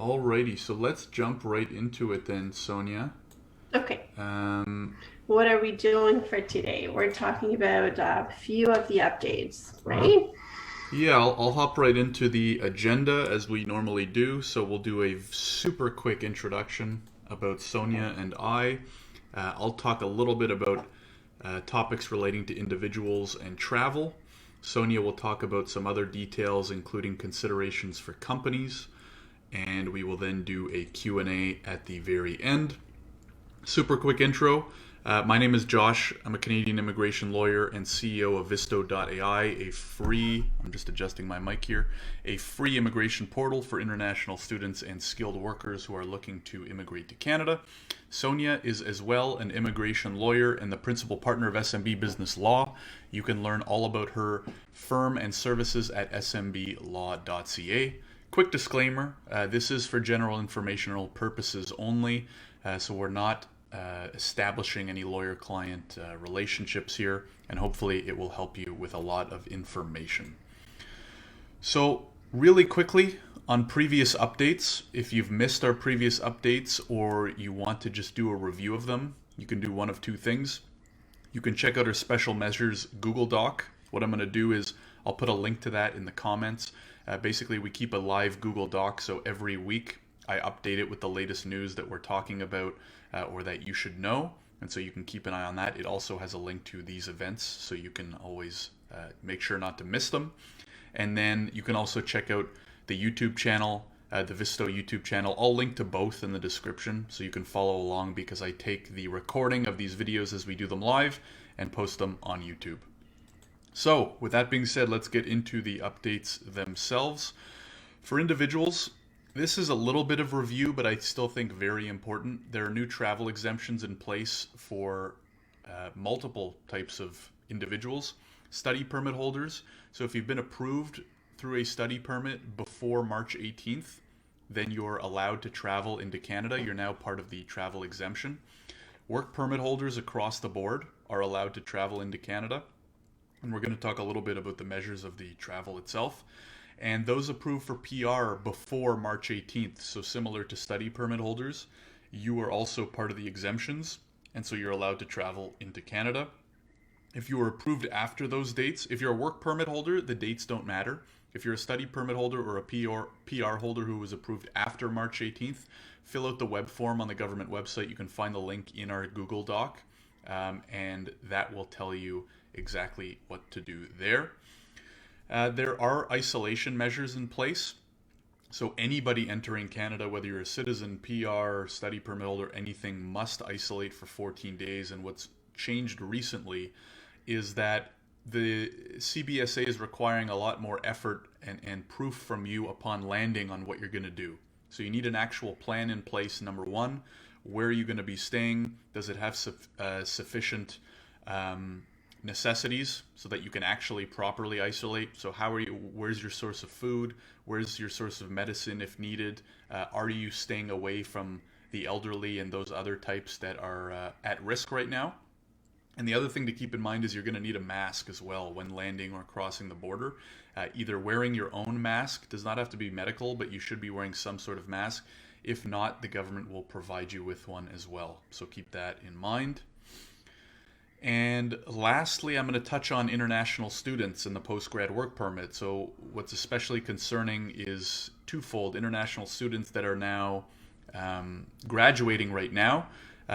Alrighty, so let's jump right into it then, Sonia. Okay, Um, what are we doing for today? We're talking about a few of the updates, right? yeah, I'll hop right into the agenda as we normally do. So we'll do a super quick introduction about Sonia and I. I'll talk a little bit about topics relating to individuals and travel. Sonia will talk about some other details, including considerations for companies, and we will then do a Q&A at the very end. Super quick intro. My name is Josh. I'm a Canadian immigration lawyer and CEO of Visto.ai, I'm just adjusting my mic here, a free immigration portal for international students and skilled workers who are looking to immigrate to Canada. Sonia is as well an immigration lawyer and the principal partner of SMB Business Law. You can learn all about her firm and services at smblaw.ca. Quick disclaimer, this is for general informational purposes only, so we're not establishing any lawyer-client relationships here, and hopefully it will help you with a lot of information. So really quickly, on previous updates, if you've missed our previous updates or you want to just do a review of them, you can do one of two things. You can check out our special measures Google Doc. What I'm going to do is I'll put a link to that in the comments. Basically, we keep a live Google Doc, so every week I update it with the latest news that we're talking about or that you should know. And so you can keep an eye on that. It also has a link to these events, so you can always make sure not to miss them. And then you can also check out the YouTube channel, the Visto YouTube channel. I'll link to both in the description so you can follow along, because I take the recording of these videos as we do them live and post them on YouTube. So with that being said, let's get into the updates themselves. For individuals, this is a little bit of review, but I still think very important. There are new travel exemptions in place for multiple types of individuals. Study permit holders. So if you've been approved through a study permit before March 18th, then you're allowed to travel into Canada. You're now part of the travel exemption. Work permit holders across the board are allowed to travel into Canada. And we're going to talk a little bit about the measures of the travel itself. And those approved for PR before March 18th, so similar to study permit holders, you are also part of the exemptions, and so you're allowed to travel into Canada. If you were approved after those dates, if you're a work permit holder, the dates don't matter. If you're a study permit holder or a PR holder who was approved after March 18th, fill out the web form on the government website. You can find the link in our Google Doc, and that will tell you exactly what to do there. There are isolation measures in place. So anybody entering Canada, whether you're a citizen, PR, study permit holder, anything, must isolate for 14 days. And what's changed recently is that the CBSA is requiring a lot more effort and proof from you upon landing on what you're going to do. So you need an actual plan in place, number one. Where are you going to be staying? Does it have sufficient necessities so that you can actually properly isolate? So where's your source of food? Where's your source of medicine if needed? Are you staying away from the elderly and those other types that are at risk right now? And the other thing to keep in mind is you're going to need a mask as well when landing or crossing the border. Either wearing your own mask, does not have to be medical, but you should be wearing some sort of mask. If not, the government will provide you with one as well. So keep that in mind. And lastly, I'm going to touch on international students and the post-grad work permit. So what's especially concerning is twofold. International students that are now graduating right now,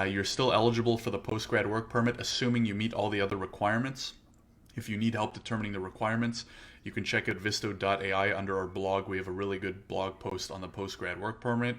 you're still eligible for the post-grad work permit, assuming you meet all the other requirements. If you need help determining the requirements, you can check out visto.ai under our blog. We have a really good blog post on the post-grad work permit.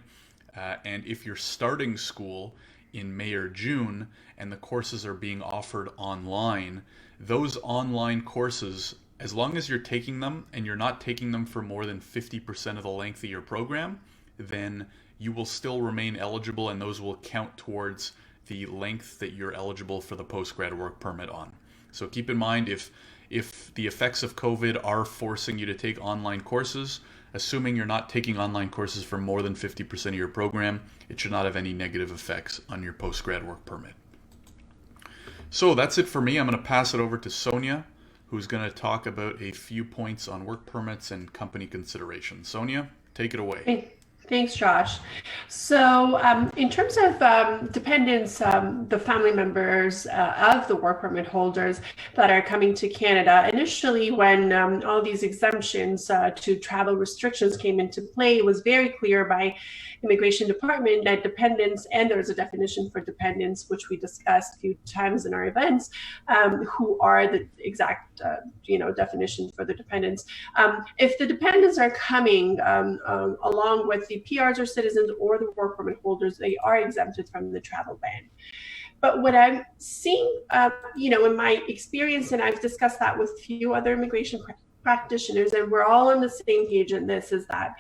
And if you're starting school in May or June and the courses are being offered online, those online courses, as long as you're taking them and you're not taking them for more than 50% of the length of your program, then you will still remain eligible, and those will count towards the length that you're eligible for the post-grad work permit on. So keep in mind, if the effects of COVID are forcing you to take online courses, assuming you're not taking online courses for more than 50% of your program, it should not have any negative effects on your post-grad work permit. So that's it for me. I'm going to pass it over to Sonia, who's going to talk about a few points on work permits and company considerations. Sonia, take it away. Thanks, Josh. So, in terms of dependents, the family members of the work permit holders that are coming to Canada, initially when all these exemptions to travel restrictions came into play, it was very clear by Immigration Department that dependents, and there's a definition for dependents, which we discussed a few times in our events, who are the exact, definition for the dependents. If the dependents are coming along with the PRs or citizens or the work permit holders, they are exempted from the travel ban. But what I'm seeing, in my experience, and I've discussed that with a few other immigration practitioners, and we're all on the same page in this, is that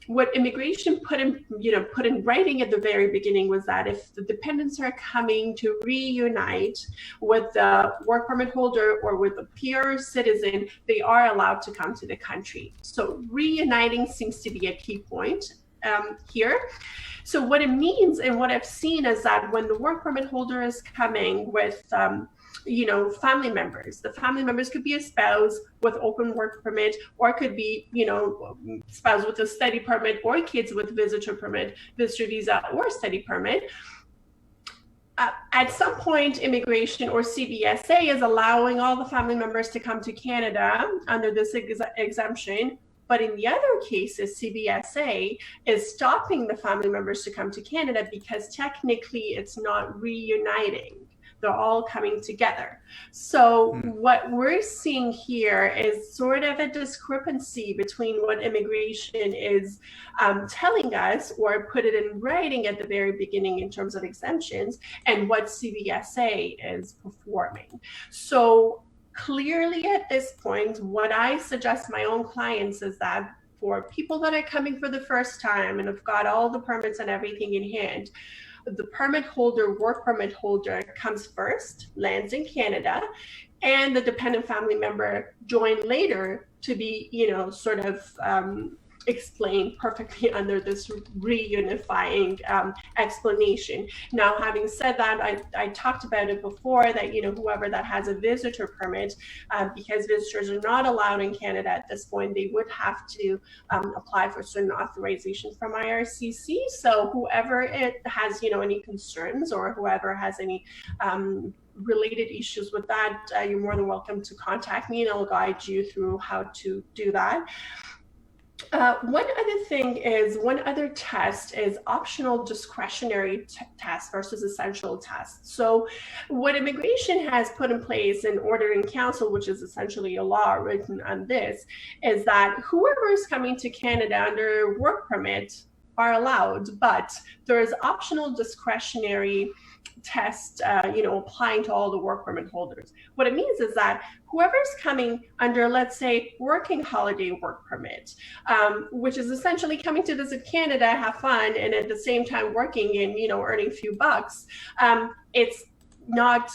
what immigration put in writing at the very beginning was that if the dependents are coming to reunite with the work permit holder or with a PR citizen, they are allowed to come to the country. So reuniting seems to be a key point here. So what it means and what I've seen is that when the work permit holder is coming with family members. The family members could be a spouse with open work permit, or it could be, spouse with a study permit, or kids with visitor permit, visitor visa, or study permit. At some point, immigration or CBSA is allowing all the family members to come to Canada under this exemption. But in the other cases, CBSA is stopping the family members to come to Canada because technically it's not reuniting. They're all coming together. So what we're seeing here is sort of a discrepancy between what immigration is telling us or put it in writing at the very beginning in terms of exemptions and what CBSA is performing. So clearly at this point, what I suggest my own clients is that for people that are coming for the first time and have got all the permits and everything in hand, the permit holder, work permit holder comes first, lands in Canada, and the dependent family member join later to be, explained perfectly under this reunifying explanation. Now, having said that, I talked about it before that, whoever that has a visitor permit, because visitors are not allowed in Canada at this point, they would have to apply for certain authorization from IRCC. So whoever it has, any concerns or whoever has any related issues with that, you're more than welcome to contact me and I'll guide you through how to do that. One other test is optional discretionary test versus essential test. So what immigration has put in place in Order in Council, which is essentially a law written on this, is that whoever is coming to Canada under work permit are allowed, but there is optional discretionary test, applying to all the work permit holders. What it means is that whoever's coming under, let's say, working holiday work permit, which is essentially coming to visit Canada, have fun, and at the same time working and, earning a few bucks, it's not,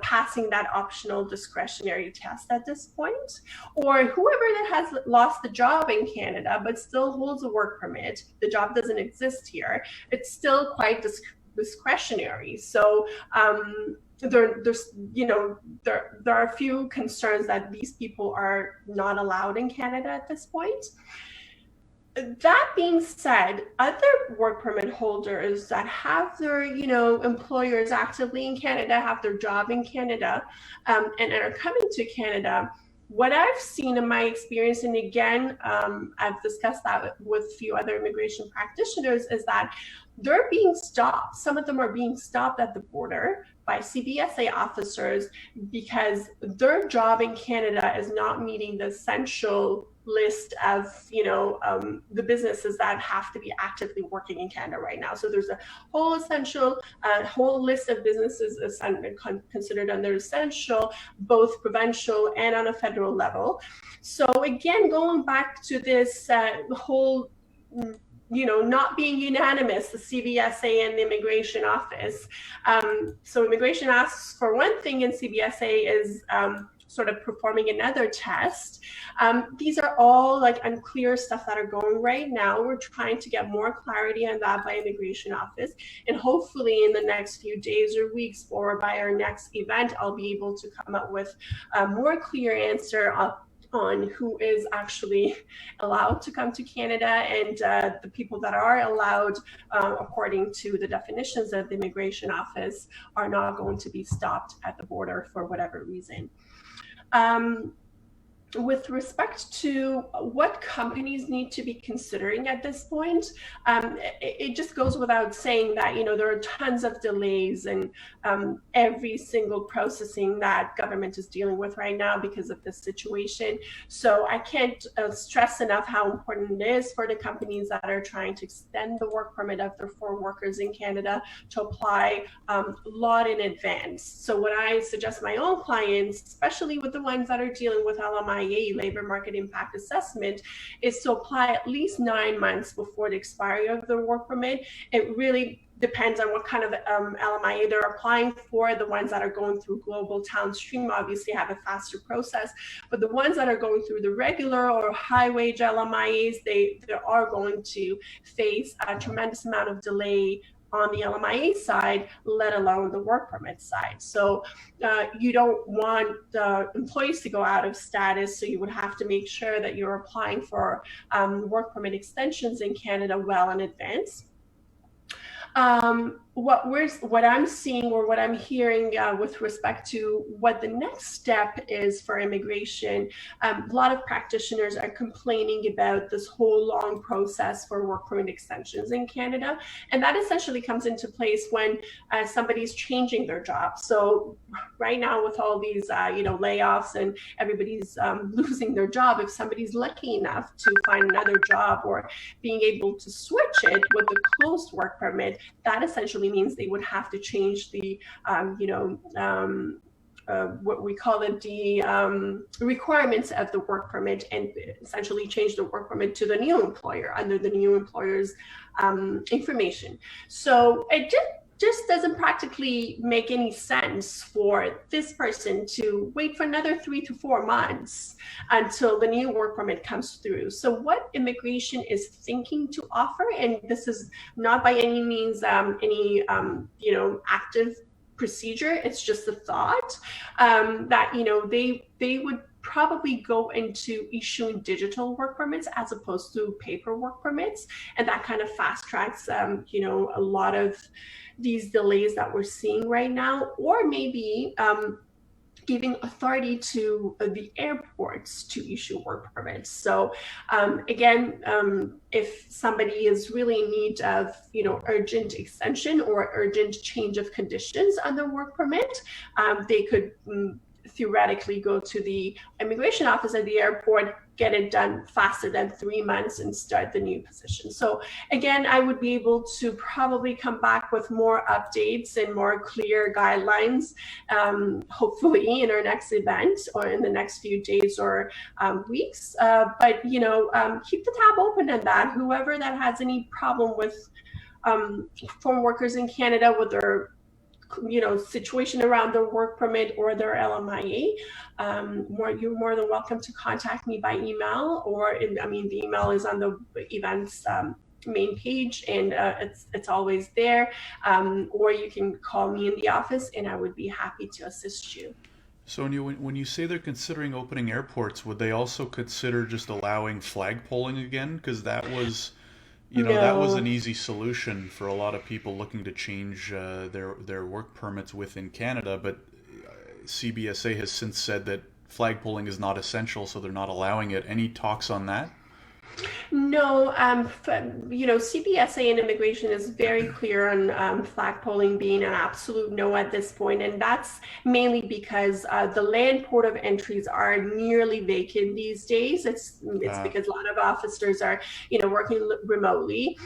passing that optional discretionary test at this point. Or whoever that has lost the job in Canada but still holds a work permit, the job doesn't exist here, it's still quite discretionary. So there are a few concerns that these people are not allowed in Canada at this point. That being said, other work permit holders that have their, employers actively in Canada, have their job in Canada, and are coming to Canada, what I've seen in my experience, and again, I've discussed that with a few other immigration practitioners, is that they're being stopped. Some of them are being stopped at the border by CBSA officers because their job in Canada is not meeting the essential list of, the businesses that have to be actively working in Canada right now. So there's a whole list of businesses considered under essential, both provincial and on a federal level. So again, going back to this whole not being unanimous, the CBSA and the Immigration Office. So immigration asks for one thing and CBSA is sort of performing another test. These are all like unclear stuff that are going right now. We're trying to get more clarity on that by Immigration Office. And hopefully in the next few days or weeks or by our next event, I'll be able to come up with a more clear answer on who is actually allowed to come to Canada, and the people that are allowed, according to the definitions of the Immigration Office, are not going to be stopped at the border for whatever reason. With respect to what companies need to be considering at this point, it just goes without saying that, there are tons of delays in every single processing that government is dealing with right now because of this situation. So I can't stress enough how important it is for the companies that are trying to extend the work permit of their foreign workers in Canada to apply a lot in advance. So what I suggest my own clients, especially with the ones that are dealing with LMI, labor market impact assessment, is to apply at least 9 months before the expiry of the work permit. It really depends on what kind of LMIA they're applying for. The ones that are going through Global Downstream obviously have a faster process, but the ones that are going through the regular or high wage LMIAs, they are going to face a tremendous amount of delay on the LMIA side, let alone the work permit side. So you don't want employees to go out of status, so you would have to make sure that you're applying for work permit extensions in Canada well in advance. What I'm seeing or what I'm hearing with respect to what the next step is for immigration, a lot of practitioners are complaining about this whole long process for work permit extensions in Canada, and that essentially comes into place when somebody's changing their job. So right now, with all these layoffs and everybody's losing their job, if somebody's lucky enough to find another job or being able to switch it with a closed work permit, that essentially means they would have to change the what we call it, the requirements of the work permit, and essentially change the work permit to the new employer under the new employer's information. So it just doesn't practically make any sense for this person to wait for another 3 to 4 months until the new work permit comes through. So what immigration is thinking to offer, and this is not by any means any active procedure, it's just a thought, that they would probably go into issuing digital work permits as opposed to paper work permits, and that kind of fast tracks a lot of these delays that we're seeing right now. Or maybe giving authority to the airports to issue work permits. So again, if somebody is really in need of urgent extension or urgent change of conditions on their work permit, they could theoretically go to the immigration office at the airport, get it done faster than 3 months, and start the new position. So again, I would be able to probably come back with more updates and more clear guidelines, hopefully in our next event or in the next few days or weeks. But keep the tab open on that. Whoever that has any problem with foreign workers in Canada with their situation around their work permit or their LMIA, you're more than welcome to contact me by email, or the email is on the events main page, and it's always there, or you can call me in the office and I would be happy to assist you. Sonia, when you say they're considering opening airports, would they also consider just allowing flag polling again? Because that was that was an easy solution for a lot of people looking to change their work permits within Canada, but CBSA has since said that flag polling is not essential, so they're not allowing it. Any talks on that? No, CBSA and immigration is very clear on flag polling being an absolute no at this point, and that's mainly because the land port of entries are nearly vacant these days. It's because a lot of officers are working remotely.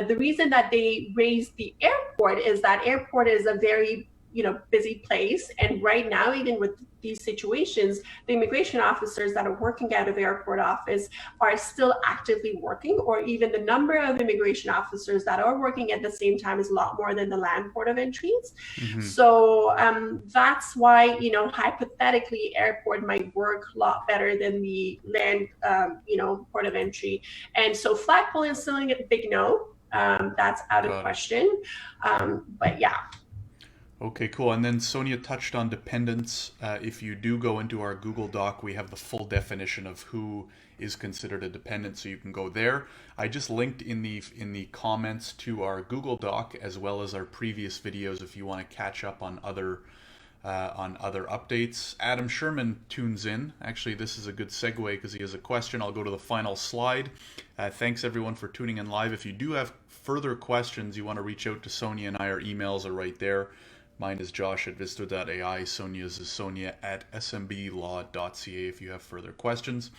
The reason that they raised the airport is that airport is a very busy place, and right now, even with these situations, the immigration officers that are working out of airport office are still actively working, or even the number of immigration officers that are working at the same time is a lot more than the land port of entries. Mm-hmm. So that's why hypothetically airport might work a lot better than the land port of entry, and so flag polling is still a big no. That's out of question. But yeah. Okay, cool. And then Sonia touched on dependents. If you do go into our Google Doc, we have the full definition of who is considered a dependent, so you can go there. I just linked in the comments to our Google Doc as well as our previous videos if you want to catch up on other updates. Adam Sherman tunes in. Actually, this is a good segue because he has a question. I'll go to the final slide. Thanks everyone for tuning in live. If you do have further questions, you want to reach out to Sonia and I, our emails are right there. Mine is josh@vista.ai. Sonia's is sonia@smblaw.ca if you have further questions.